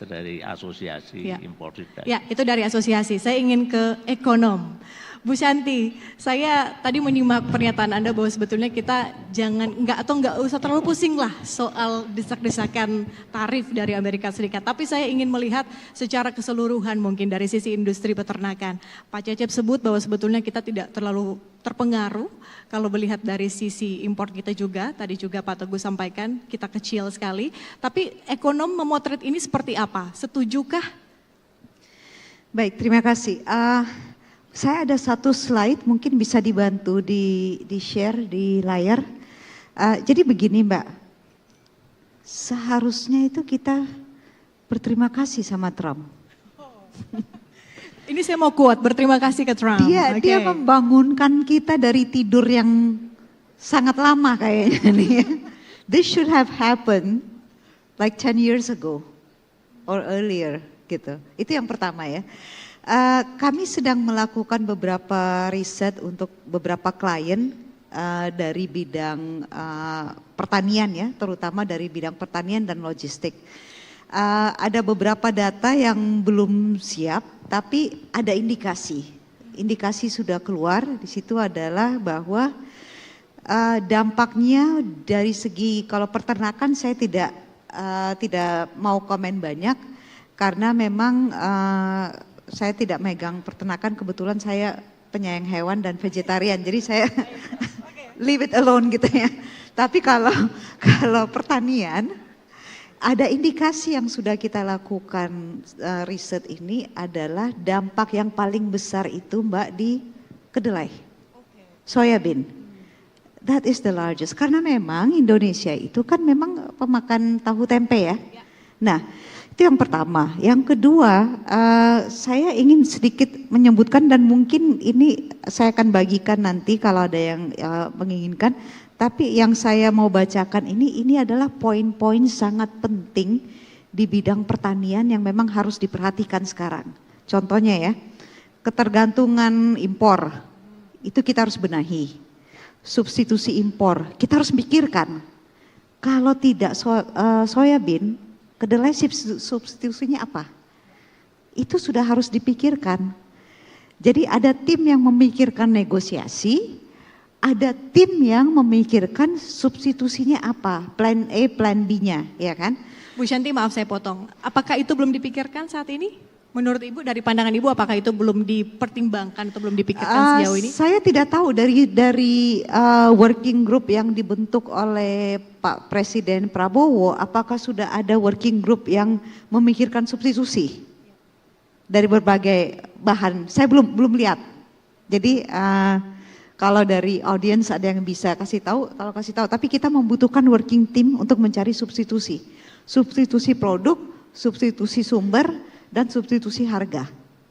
dari asosiasi Ya. impor juga. Ya, itu dari asosiasi. Saya ingin ke ekonom. Bu Shanti, saya tadi menyimak pernyataan Anda bahwa sebetulnya kita nggak usah terlalu pusing lah soal desak-desakan tarif dari Amerika Serikat. Tapi saya ingin melihat secara keseluruhan mungkin dari sisi industri peternakan. Pak Cecep sebut bahwa sebetulnya kita tidak terlalu terpengaruh kalau melihat dari sisi impor kita juga. Tadi juga Pak Teguh sampaikan kita kecil sekali. Tapi ekonom memotret ini seperti apa? Setujukah? Baik, terima kasih. Saya ada satu slide mungkin bisa dibantu di share di layar. Jadi begini Mbak, seharusnya itu kita berterima kasih sama Trump. Ini saya mau quote, berterima kasih ke Trump. Dia membangunkan kita dari tidur yang sangat lama kayaknya nih. This should have happened like 10 years ago or earlier gitu. Itu yang pertama ya. Kami sedang melakukan beberapa riset untuk beberapa klien dari bidang pertanian ya, terutama dari bidang pertanian dan logistik. Ada beberapa data yang belum siap, tapi ada indikasi. Indikasi sudah keluar, di situ adalah bahwa dampaknya dari segi kalau peternakan saya tidak mau komen banyak karena memang saya tidak megang peternakan, kebetulan saya penyayang hewan dan vegetarian, jadi saya leave it alone gitu ya. Tapi kalau pertanian, ada indikasi yang sudah kita lakukan riset ini adalah dampak yang paling besar itu Mbak di kedelai, soybean. That is the largest, karena memang Indonesia itu kan memang pemakan tahu tempe ya. Nah, itu yang pertama. Yang kedua, saya ingin sedikit menyebutkan dan mungkin ini saya akan bagikan nanti kalau ada yang menginginkan. Tapi yang saya mau bacakan ini adalah poin-poin sangat penting di bidang pertanian yang memang harus diperhatikan sekarang. Contohnya ya, ketergantungan impor, itu kita harus benahi. Substitusi impor, kita harus pikirkan. Kalau tidak soybean, kedelai substitusinya apa? Itu sudah harus dipikirkan. Jadi ada tim yang memikirkan negosiasi, ada tim yang memikirkan substitusinya apa, plan A, plan B-nya, ya kan? Bu Shanti, maaf saya potong. Apakah itu belum dipikirkan saat ini? Menurut Ibu, dari pandangan Ibu, apakah itu belum dipertimbangkan atau belum dipikirkan sejauh ini? Saya tidak tahu dari working group yang dibentuk oleh Pak Presiden Prabowo, apakah sudah ada working group yang memikirkan substitusi dari berbagai bahan. Saya belum lihat. Jadi kalau dari audiens ada yang bisa kasih tahu, kalau kasih tahu. Tapi kita membutuhkan working team untuk mencari substitusi. Substitusi produk, substitusi sumber, dan substitusi harga.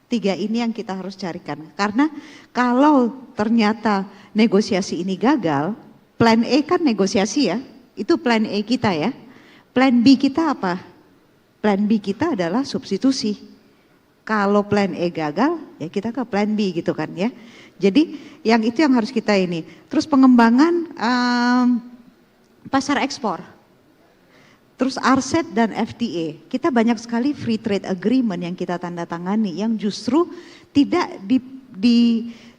3 ini yang kita harus carikan. Karena kalau ternyata negosiasi ini gagal, plan A kan negosiasi ya, itu plan A kita ya. Plan B kita apa? Plan B kita adalah substitusi. Kalau plan A gagal, ya kita ke plan B gitu kan ya. Jadi yang itu yang harus kita ini. Terus pengembangan pasar ekspor. Terus RCEP dan FTA, kita banyak sekali free trade agreement yang kita tanda tangani yang justru tidak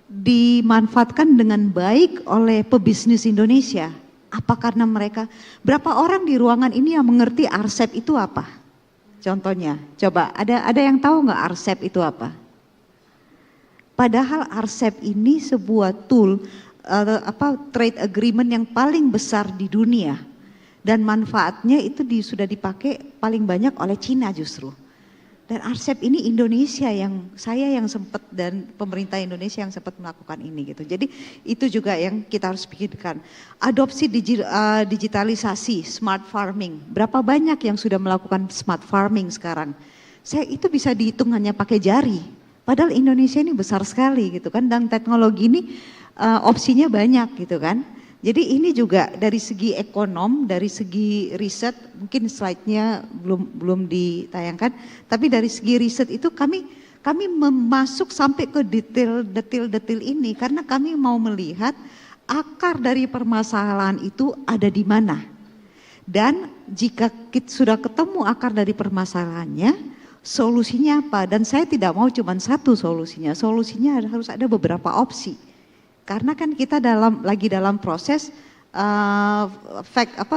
dimanfaatkan dengan baik oleh pebisnis Indonesia. Apa karena mereka, berapa orang di ruangan ini yang mengerti RCEP itu apa? Contohnya, coba ada yang tahu nggak RCEP itu apa? Padahal RCEP ini sebuah tool, trade agreement yang paling besar di dunia. Dan manfaatnya itu sudah dipakai paling banyak oleh Cina justru. Dan RCEP ini Indonesia yang sempat dan pemerintah Indonesia yang sempat melakukan ini gitu. Jadi itu juga yang kita harus pikirkan. Adopsi digitalisasi, smart farming. Berapa banyak yang sudah melakukan smart farming sekarang? Itu bisa dihitung hanya pakai jari. Padahal Indonesia ini besar sekali gitu kan. Dan teknologi ini opsinya banyak gitu kan. Jadi ini juga dari segi ekonom, dari segi riset, mungkin slide-nya belum ditayangkan, tapi dari segi riset itu kami masuk sampai ke detail ini karena kami mau melihat akar dari permasalahan itu ada di mana. Dan jika kita sudah ketemu akar dari permasalahannya, solusinya apa? Dan saya tidak mau cuma satu solusinya, solusinya harus ada beberapa opsi. Karena kan kita lagi dalam proses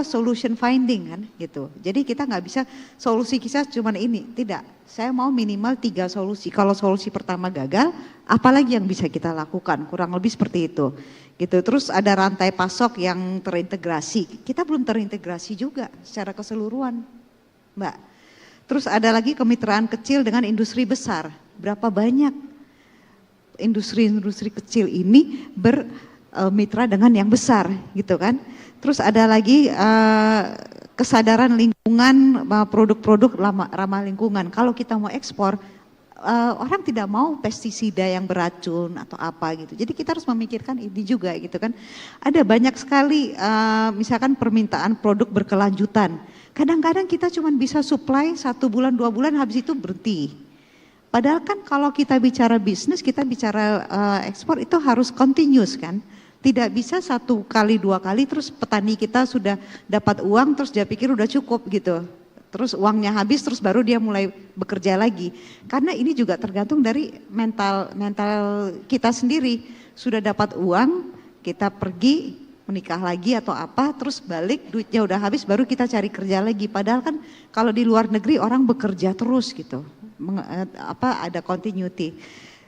solution finding kan gitu. Jadi kita nggak bisa solusi kita cuma ini, tidak. Saya mau minimal 3 solusi. Kalau solusi pertama gagal, apalagi yang bisa kita lakukan? Kurang lebih seperti itu. Gitu. Terus ada rantai pasok yang terintegrasi. Kita belum terintegrasi juga secara keseluruhan, Mbak. Terus ada lagi kemitraan kecil dengan industri besar. Berapa banyak industri-industri kecil ini mitra dengan yang besar gitu kan. Terus ada lagi kesadaran lingkungan, produk-produk ramah lingkungan. Kalau kita mau ekspor, orang tidak mau pestisida yang beracun atau apa gitu. Jadi kita harus memikirkan ini juga gitu kan. Ada banyak sekali misalkan permintaan produk berkelanjutan. Kadang-kadang kita cuma bisa supply 1 bulan 2 bulan habis itu berhenti. Padahal kan kalau kita bicara bisnis, kita bicara ekspor itu harus continuous kan. Tidak bisa 1 kali 2 kali terus petani kita sudah dapat uang terus dia pikir udah cukup gitu. Terus uangnya habis terus baru dia mulai bekerja lagi. Karena ini juga tergantung dari mental kita sendiri. Sudah dapat uang, kita pergi menikah lagi atau apa terus balik duitnya udah habis baru kita cari kerja lagi. Padahal kan kalau di luar negeri orang bekerja terus gitu. Ada continuity.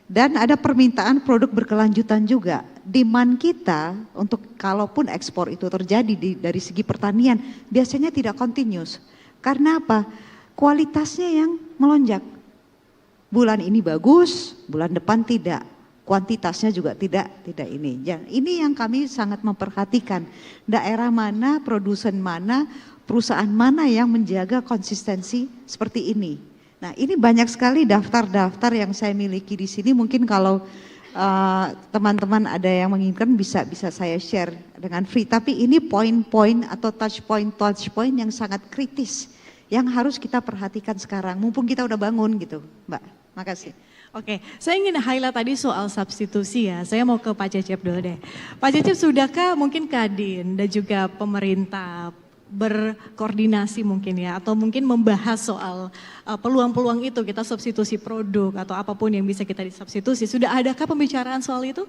Dan ada permintaan produk berkelanjutan juga. Demand kita untuk kalaupun ekspor itu terjadi dari segi pertanian biasanya tidak continuous. Karena apa? Kualitasnya yang melonjak. Bulan ini bagus, bulan depan tidak. Kuantitasnya juga tidak ini. Ini yang kami sangat memperhatikan. Daerah mana, produsen mana, perusahaan mana yang menjaga konsistensi seperti ini. Nah, ini banyak sekali daftar-daftar yang saya miliki di sini. Mungkin kalau teman-teman ada yang menginginkan bisa saya share dengan free. Tapi ini poin-poin atau touch point yang sangat kritis yang harus kita perhatikan sekarang. Mumpung kita udah bangun gitu, Mbak. Makasih. Oke, saya ingin highlight tadi soal substitusi ya. Saya mau ke Pak Cecep dulu deh. Pak Cecep, sudahkah mungkin Kadin dan juga pemerintah berkoordinasi mungkin ya, atau mungkin membahas soal peluang-peluang itu kita substitusi produk atau apapun yang bisa kita disubstitusi. Sudah adakah pembicaraan soal itu?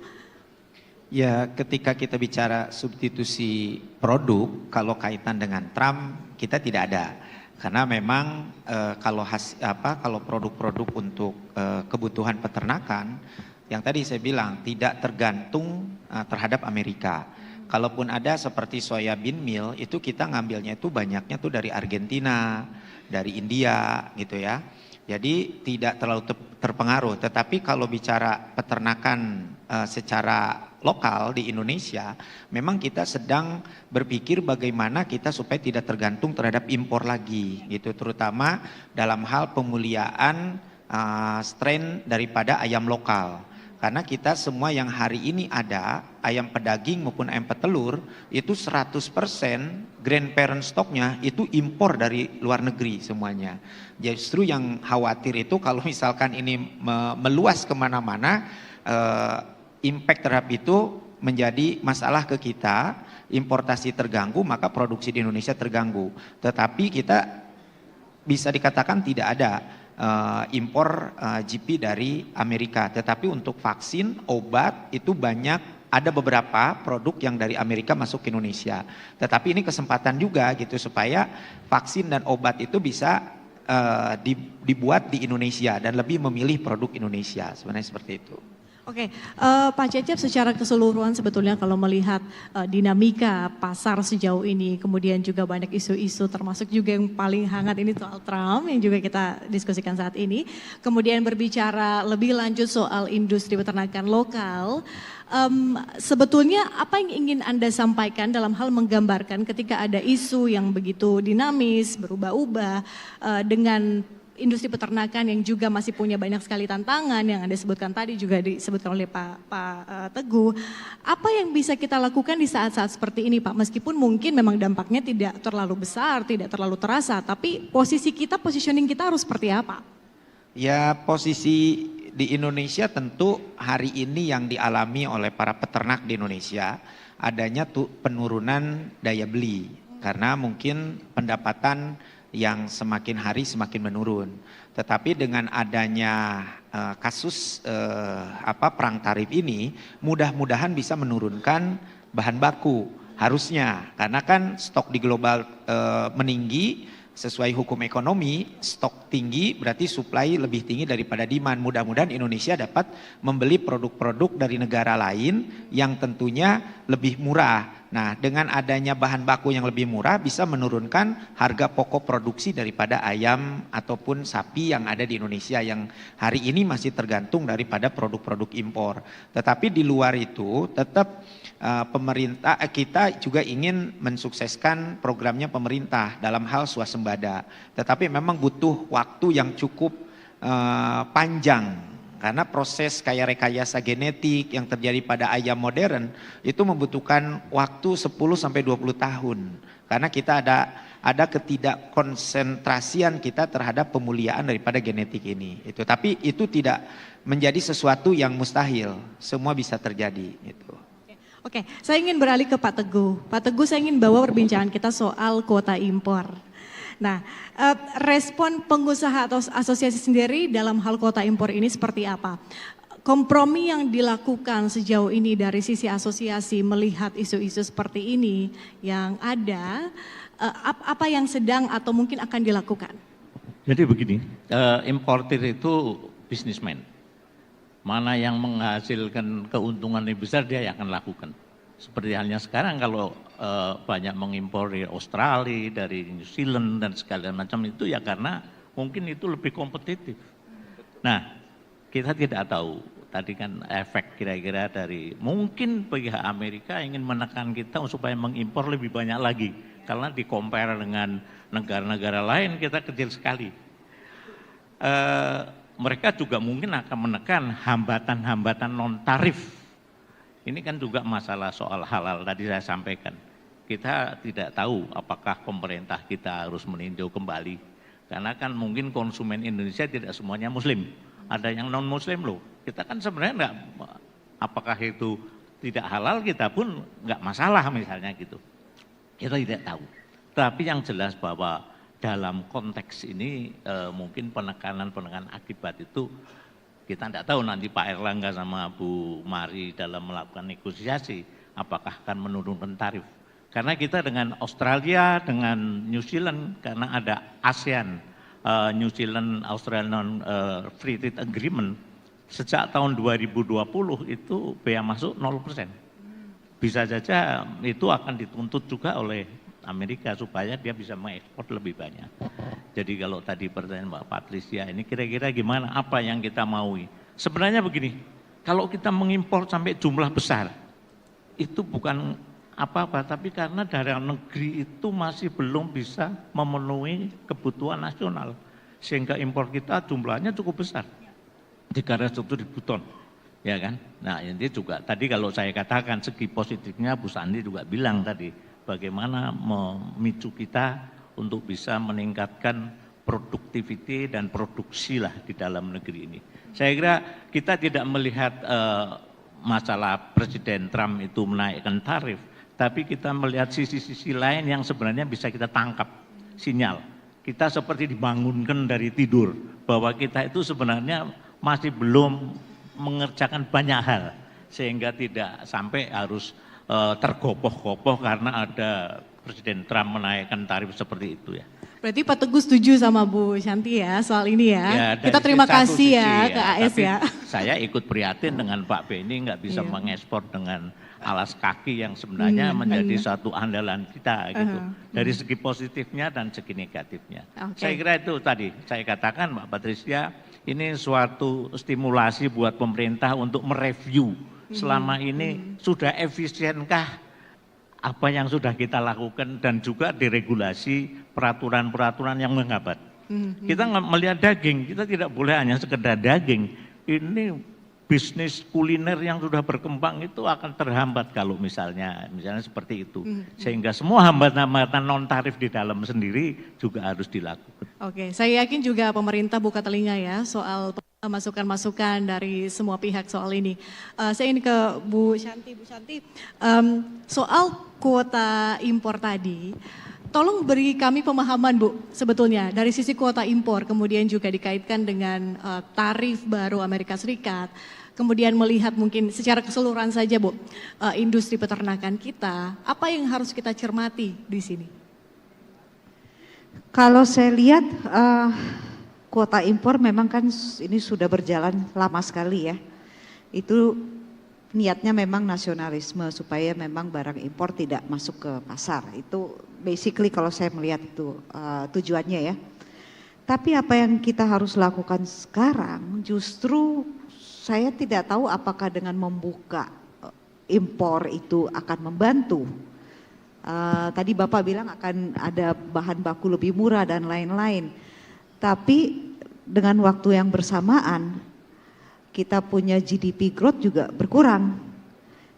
Ya, ketika kita bicara substitusi produk, kalau kaitan dengan Trump kita tidak ada, karena memang kalau produk-produk untuk kebutuhan peternakan, yang tadi saya bilang tidak tergantung terhadap Amerika. Kalaupun ada seperti soybean meal itu kita ngambilnya itu banyaknya tuh dari Argentina, dari India gitu ya. Jadi tidak terlalu terpengaruh. Tetapi kalau bicara peternakan secara lokal di Indonesia, memang kita sedang berpikir bagaimana kita supaya tidak tergantung terhadap impor lagi gitu. Terutama dalam hal pemuliaan strain daripada ayam lokal. Karena kita semua yang hari ini ada, ayam pedaging maupun ayam petelur, itu 100% grandparent stoknya itu impor dari luar negeri semuanya. Justru yang khawatir itu kalau misalkan ini meluas kemana-mana, impact terhadap itu menjadi masalah ke kita, importasi terganggu, maka produksi di Indonesia terganggu. Tetapi kita bisa dikatakan tidak ada impor GP dari Amerika, tetapi untuk vaksin, obat itu banyak, ada beberapa produk yang dari Amerika masuk ke Indonesia. Tetapi ini kesempatan juga gitu supaya vaksin dan obat itu bisa dibuat di Indonesia dan lebih memilih produk Indonesia, sebenarnya seperti itu. Oke, Pak Cecep secara keseluruhan sebetulnya kalau melihat dinamika pasar sejauh ini, kemudian juga banyak isu-isu termasuk juga yang paling hangat ini soal Trump yang juga kita diskusikan saat ini. Kemudian berbicara lebih lanjut soal industri peternakan lokal, sebetulnya apa yang ingin Anda sampaikan dalam hal menggambarkan ketika ada isu yang begitu dinamis, berubah-ubah dengan industri peternakan yang juga masih punya banyak sekali tantangan yang Anda sebutkan tadi juga disebutkan oleh Pak Teguh. Apa yang bisa kita lakukan di saat-saat seperti ini Pak? Meskipun mungkin memang dampaknya tidak terlalu besar, tidak terlalu terasa, tapi positioning kita harus seperti apa? Ya, posisi di Indonesia tentu hari ini yang dialami oleh para peternak di Indonesia adanya tuh penurunan daya beli. karena mungkin pendapatan yang semakin hari semakin menurun. Tetapi dengan adanya kasus perang tarif ini, mudah-mudahan bisa menurunkan bahan baku harusnya, karena kan stok di global meninggi. Sesuai hukum ekonomi, stok tinggi berarti supply lebih tinggi daripada demand. Mudah-mudahan Indonesia dapat membeli produk-produk dari negara lain yang tentunya lebih murah. Nah, dengan adanya bahan baku yang lebih murah bisa menurunkan harga pokok produksi daripada ayam ataupun sapi yang ada di Indonesia yang hari ini masih tergantung daripada produk-produk impor. Tetapi di luar itu tetap pemerintah, kita juga ingin mensukseskan programnya pemerintah dalam hal swasembada. Tetapi memang butuh waktu yang cukup panjang. Karena proses kayak rekayasa genetik yang terjadi pada ayam modern itu membutuhkan waktu 10-20 tahun. Karena kita ada ketidakkonsentrasian kita terhadap pemuliaan daripada genetik ini. Tapi itu tidak menjadi sesuatu yang mustahil. Semua bisa terjadi. Oke, saya ingin beralih ke Pak Teguh. Pak Teguh, saya ingin bawa perbincangan kita soal kuota impor. Nah, respon pengusaha atau asosiasi sendiri dalam hal kuota impor ini seperti apa? Kompromi yang dilakukan sejauh ini dari sisi asosiasi melihat isu-isu seperti ini yang ada, apa yang sedang atau mungkin akan dilakukan? Jadi begini, importir itu bisnismen. Mana yang menghasilkan keuntungan lebih besar dia yang akan lakukan. Seperti halnya sekarang kalau banyak mengimpor dari Australia, dari New Zealand dan segala macam itu ya karena mungkin itu lebih kompetitif. Nah, kita tidak tahu tadi kan efek kira-kira dari mungkin pihak Amerika ingin menekan kita supaya mengimpor lebih banyak lagi. Karena di-compare dengan negara-negara lain kita kecil sekali. Mereka juga mungkin akan menekan hambatan-hambatan non-tarif. Ini kan juga masalah soal halal tadi saya sampaikan. Kita tidak tahu apakah pemerintah kita harus meninjau kembali. Karena kan mungkin konsumen Indonesia tidak semuanya muslim. Ada yang non-muslim loh. Kita kan sebenarnya enggak, apakah itu tidak halal kita pun enggak masalah misalnya gitu. Kita tidak tahu. Tapi yang jelas bahwa dalam konteks ini mungkin penekanan akibat itu kita tidak tahu nanti Pak Erlangga sama Bu Mari dalam melakukan negosiasi apakah akan menurunkan tarif. Karena kita dengan Australia, dengan New Zealand, karena ada ASEAN, New Zealand Australian Free Trade Agreement, sejak tahun 2020 itu bea masuk 0%. Bisa saja itu akan dituntut juga oleh Amerika supaya dia bisa mengekspor lebih banyak. Jadi kalau tadi pertanyaan Mbak Patricia ini kira-kira gimana, apa yang kita maui? Sebenarnya begini, kalau kita mengimpor sampai jumlah besar, itu bukan apa-apa, tapi karena dalam negeri itu masih belum bisa memenuhi kebutuhan nasional. Sehingga impor kita jumlahnya cukup besar, 300 ribu ton. Ya kan? Nah ini juga tadi kalau saya katakan segi positifnya Bu Sandi juga bilang tadi, bagaimana memicu kita untuk bisa meningkatkan produktiviti dan produksi lah di dalam negeri ini. Saya kira kita tidak melihat masalah Presiden Trump itu menaikkan tarif, tapi kita melihat sisi-sisi lain yang sebenarnya bisa kita tangkap sinyal. Kita seperti dibangunkan dari tidur, bahwa kita itu sebenarnya masih belum mengerjakan banyak hal, sehingga tidak sampai harus tergopoh-gopoh karena ada Presiden Trump menaikkan tarif seperti itu ya. Berarti Pak Teguh setuju sama Bu Shanti ya soal ini ya. Kita terima kasih ya ke AS ya. Saya ikut prihatin dengan Pak Benny nggak bisa mengekspor dengan alas kaki yang sebenarnya menjadi satu andalan kita gitu. Dari segi positifnya dan segi negatifnya. Saya kira itu tadi saya katakan Mbak Patricia, ini suatu stimulasi buat pemerintah untuk mereview selama ini sudah efisienkah apa yang sudah kita lakukan dan juga diregulasi peraturan-peraturan yang menghambat. Kita melihat daging, kita tidak boleh hanya sekedar daging. Ini bisnis kuliner yang sudah berkembang itu akan terhambat kalau misalnya seperti itu. Sehingga semua hambatan-hambatan non tarif di dalam sendiri juga harus dilakukan. Oke, saya yakin juga pemerintah buka telinga ya soal masukan-masukan dari semua pihak soal ini. Saya ingin ke Bu Shanti. Bu Shanti, soal kuota impor tadi, tolong beri kami pemahaman Bu, sebetulnya dari sisi kuota impor, kemudian juga dikaitkan dengan tarif baru Amerika Serikat, kemudian melihat mungkin secara keseluruhan saja Bu, industri peternakan kita, apa yang harus kita cermati di sini? Kalau saya lihat kuota impor memang kan ini sudah berjalan lama sekali ya. Itu niatnya memang nasionalisme supaya memang barang impor tidak masuk ke pasar. Itu basically kalau saya melihat itu tujuannya ya. Tapi apa yang kita harus lakukan sekarang justru saya tidak tahu apakah dengan membuka impor itu akan membantu. Tadi Bapak bilang akan ada bahan baku lebih murah dan lain-lain. Tapi dengan waktu yang bersamaan kita punya GDP growth juga berkurang.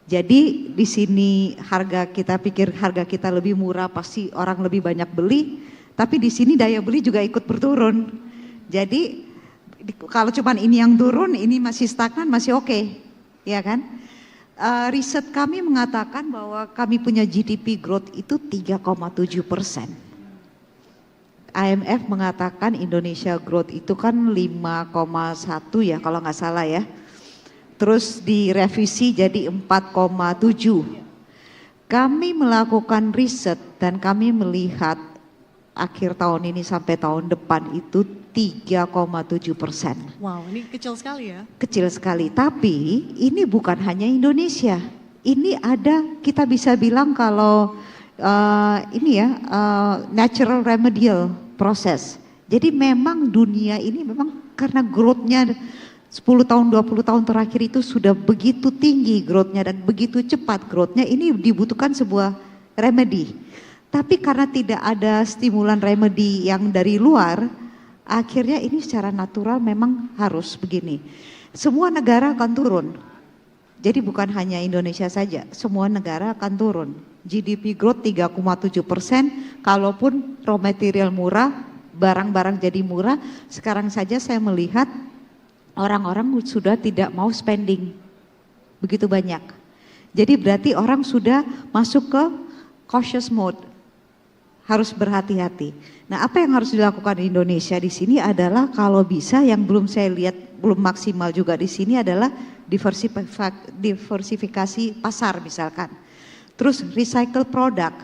Jadi di sini kita pikir harga kita lebih murah pasti orang lebih banyak beli, tapi di sini daya beli juga ikut berturun. Jadi kalau cuman ini yang turun, ini masih stagnan, masih oke, ya kan? Riset kami mengatakan bahwa kami punya GDP growth itu 3,7%. IMF mengatakan Indonesia growth itu kan 5,1 ya kalau nggak salah ya. Terus direvisi jadi 4,7. Kami melakukan riset dan kami melihat akhir tahun ini sampai tahun depan itu 3,7%. Wow, ini kecil sekali ya. Kecil sekali, tapi ini bukan hanya Indonesia. Ini ada, kita bisa bilang kalau natural remedial process. Jadi memang dunia ini memang karena growth-nya 10 tahun, 20 tahun terakhir itu sudah begitu tinggi growth-nya dan begitu cepat growth-nya, ini dibutuhkan sebuah remedy. Tapi karena tidak ada stimulan remedy yang dari luar, akhirnya ini secara natural memang harus begini. Semua negara akan turun. Jadi bukan hanya Indonesia saja, semua negara akan turun. GDP growth 3,7%, kalaupun raw material murah, barang-barang jadi murah, sekarang saja saya melihat orang-orang sudah tidak mau spending begitu banyak. Jadi berarti orang sudah masuk ke cautious mode, harus berhati-hati. Nah, apa yang harus dilakukan di Indonesia di sini adalah kalau bisa yang belum saya lihat belum maksimal juga di sini adalah diversifikasi pasar misalkan. Terus recycle produk.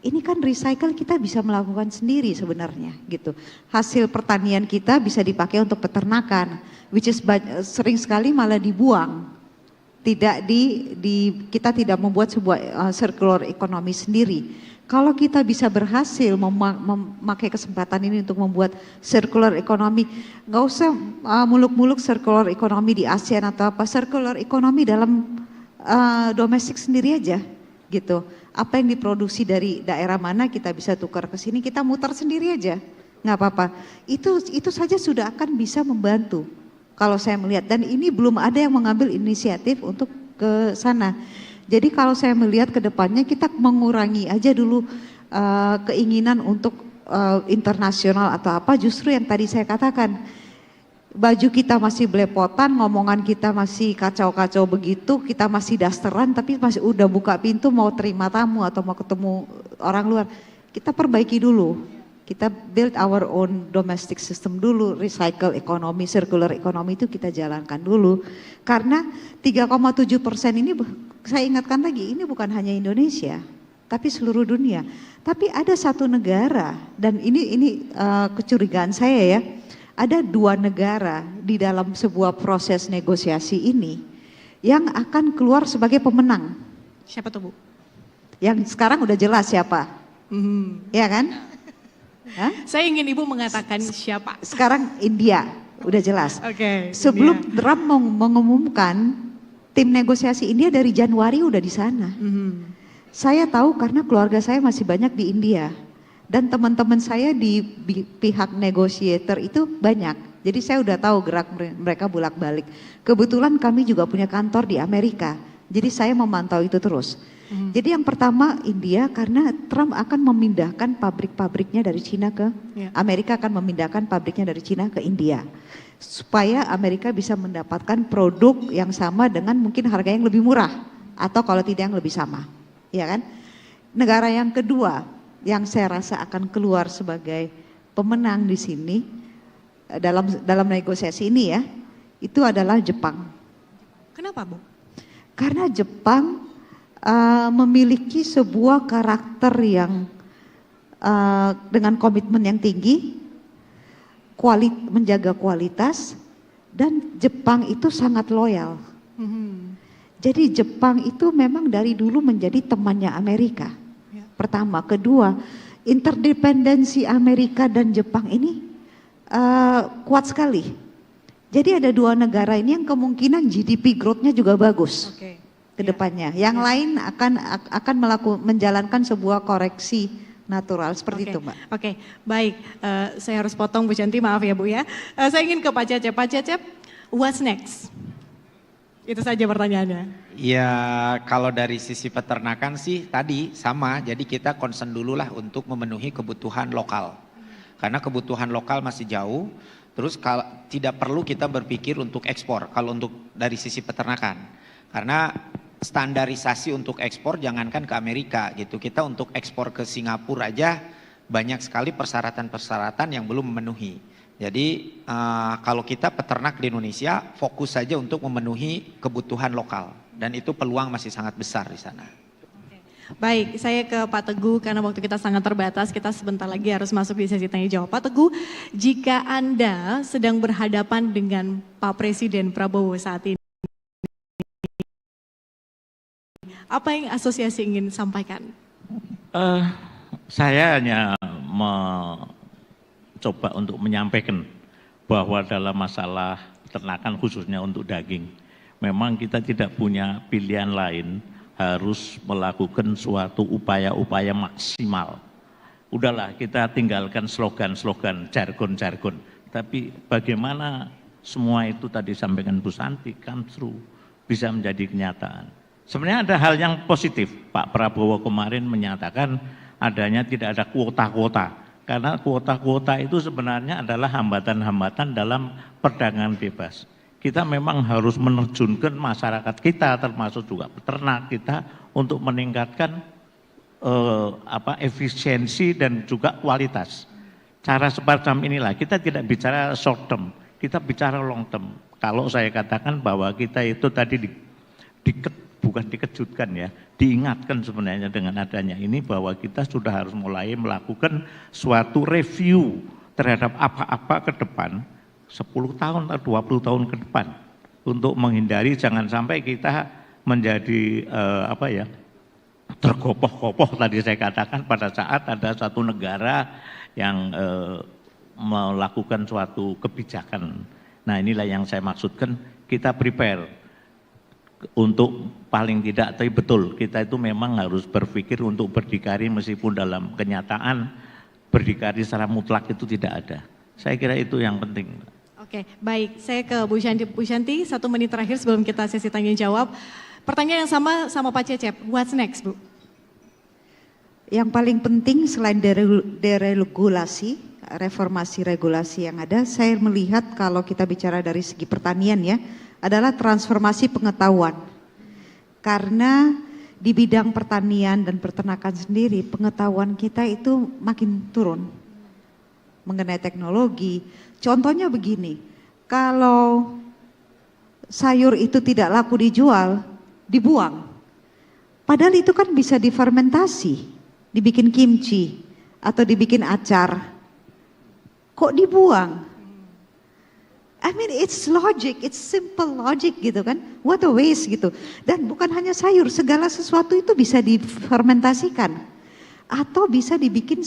Ini kan recycle kita bisa melakukan sendiri sebenarnya gitu. Hasil pertanian kita bisa dipakai untuk peternakan, which is sering sekali malah dibuang. Tidak kita tidak membuat sebuah circular economy sendiri. Kalau kita bisa berhasil memakai kesempatan ini untuk membuat circular economy, nggak usah muluk-muluk circular economy di ASEAN atau apa, circular economy dalam domestik sendiri aja gitu. Apa yang diproduksi dari daerah mana kita bisa tukar ke sini, kita muter sendiri aja, nggak apa-apa. Itu saja sudah akan bisa membantu kalau saya melihat. Dan ini belum ada yang mengambil inisiatif untuk ke sana. Jadi kalau saya melihat ke depannya kita mengurangi aja dulu keinginan untuk internasional atau apa. Justru yang tadi saya katakan, baju kita masih belepotan, ngomongan kita masih kacau-kacau begitu, kita masih dasteran tapi masih udah buka pintu mau terima tamu atau mau ketemu orang luar. Kita perbaiki dulu, kita build our own domestic system dulu, recycle economy, circular economy itu kita jalankan dulu. Karena 3,7% ini saya ingatkan lagi, ini bukan hanya Indonesia, tapi seluruh dunia. Tapi ada satu negara dan ini kecurigaan saya ya. Ada 2 negara di dalam sebuah proses negosiasi ini yang akan keluar sebagai pemenang. Siapa tuh Bu? Yang sekarang udah jelas siapa, ya kan? Hah? Saya ingin Ibu mengatakan siapa. Sekarang India, udah jelas. Oke. Sebelum Trump mengumumkan, tim negosiasi India dari Januari udah di sana. Saya tahu karena keluarga saya masih banyak di India. Dan teman-teman saya di pihak negotiator itu banyak. Jadi saya udah tahu gerak mereka bolak-balik. Kebetulan kami juga punya kantor di Amerika. Jadi saya memantau itu terus. Jadi yang pertama India karena Trump akan memindahkan pabrik-pabriknya dari Cina ke Amerika, akan memindahkan pabriknya dari Cina ke India. supaya Amerika bisa mendapatkan produk yang sama dengan mungkin harga yang lebih murah atau kalau tidak yang lebih sama, ya kan? Negara yang kedua yang saya rasa akan keluar sebagai pemenang di sini dalam negosiasi ini ya, itu adalah Jepang. Kenapa, Bu? Karena Jepang memiliki sebuah karakter yang dengan komitmen yang tinggi, menjaga kualitas, dan Jepang itu sangat loyal. Jadi Jepang itu memang dari dulu menjadi temannya Amerika. Pertama, kedua, interdependensi Amerika dan Jepang ini kuat sekali. Jadi ada dua negara ini yang kemungkinan GDP growth-nya juga bagus ke depannya. Yang lain akan menjalankan sebuah koreksi natural seperti itu, Mbak. Oke, baik. Saya harus potong Bu Shanti, maaf ya Bu ya. Saya ingin ke Pak Cecep. Pak Cecep, what's next? Itu saja pertanyaannya. Ya kalau dari sisi peternakan sih tadi sama, jadi kita concern dulu lah untuk memenuhi kebutuhan lokal. Karena kebutuhan lokal masih jauh, terus tidak perlu kita berpikir untuk ekspor kalau untuk dari sisi peternakan. Karena standarisasi untuk ekspor jangankan ke Amerika gitu, kita untuk ekspor ke Singapura aja banyak sekali persyaratan-persyaratan yang belum memenuhi. Jadi kalau kita peternak di Indonesia fokus saja untuk memenuhi kebutuhan lokal dan itu peluang masih sangat besar di sana. Baik, saya ke Pak Teguh karena waktu kita sangat terbatas, kita sebentar lagi harus masuk di sesi tanya jawab. Pak Teguh, jika Anda sedang berhadapan dengan Pak Presiden Prabowo saat ini, apa yang asosiasi ingin sampaikan? Saya hanya mencoba untuk menyampaikan bahwa dalam masalah peternakan khususnya untuk daging, memang kita tidak punya pilihan lain, harus melakukan suatu upaya-upaya maksimal. Udahlah kita tinggalkan slogan-slogan, jargon-jargon, tapi bagaimana semua itu tadi sampaikan Bu Santi, come true, bisa menjadi kenyataan. Sebenarnya ada hal yang positif. Pak Prabowo kemarin menyatakan adanya tidak ada kuota-kuota. Karena kuota-kuota itu sebenarnya adalah hambatan-hambatan dalam perdagangan bebas. Kita memang harus menerjunkan masyarakat kita, termasuk juga peternak kita, untuk meningkatkan efisiensi dan juga kualitas. Cara semacam inilah, kita tidak bicara short term, kita bicara long term. Kalau saya katakan bahwa kita itu tadi bukan dikejutkan ya, diingatkan sebenarnya dengan adanya ini bahwa kita sudah harus mulai melakukan suatu review terhadap apa-apa ke depan 10 tahun atau 20 tahun ke depan untuk menghindari jangan sampai kita menjadi tergopoh-gopoh tadi saya katakan pada saat ada satu negara yang melakukan suatu kebijakan. Nah inilah yang saya maksudkan, kita prepare untuk paling tidak, tapi betul kita itu memang harus berpikir untuk berdikari meskipun dalam kenyataan berdikari secara mutlak itu tidak ada. Saya kira itu yang penting. Oke, baik. Saya ke Bu Shanti. Bu Shanti, 1 menit terakhir sebelum kita sesi tanya jawab. Pertanyaan yang sama Pak Cecep. What's next, Bu? Yang paling penting selain deregulasi, reformasi regulasi yang ada, saya melihat kalau kita bicara dari segi pertanian ya, adalah transformasi pengetahuan. Karena di bidang pertanian dan peternakan sendiri, pengetahuan kita itu makin turun mengenai teknologi. Contohnya begini, kalau sayur itu tidak laku dijual, dibuang. Padahal itu kan bisa difermentasi, dibikin kimchi atau dibikin acar. Kok dibuang? I mean it's logic, it's simple logic gitu kan. What a waste gitu. Dan bukan hanya sayur, segala sesuatu itu bisa difermentasikan atau bisa dibikin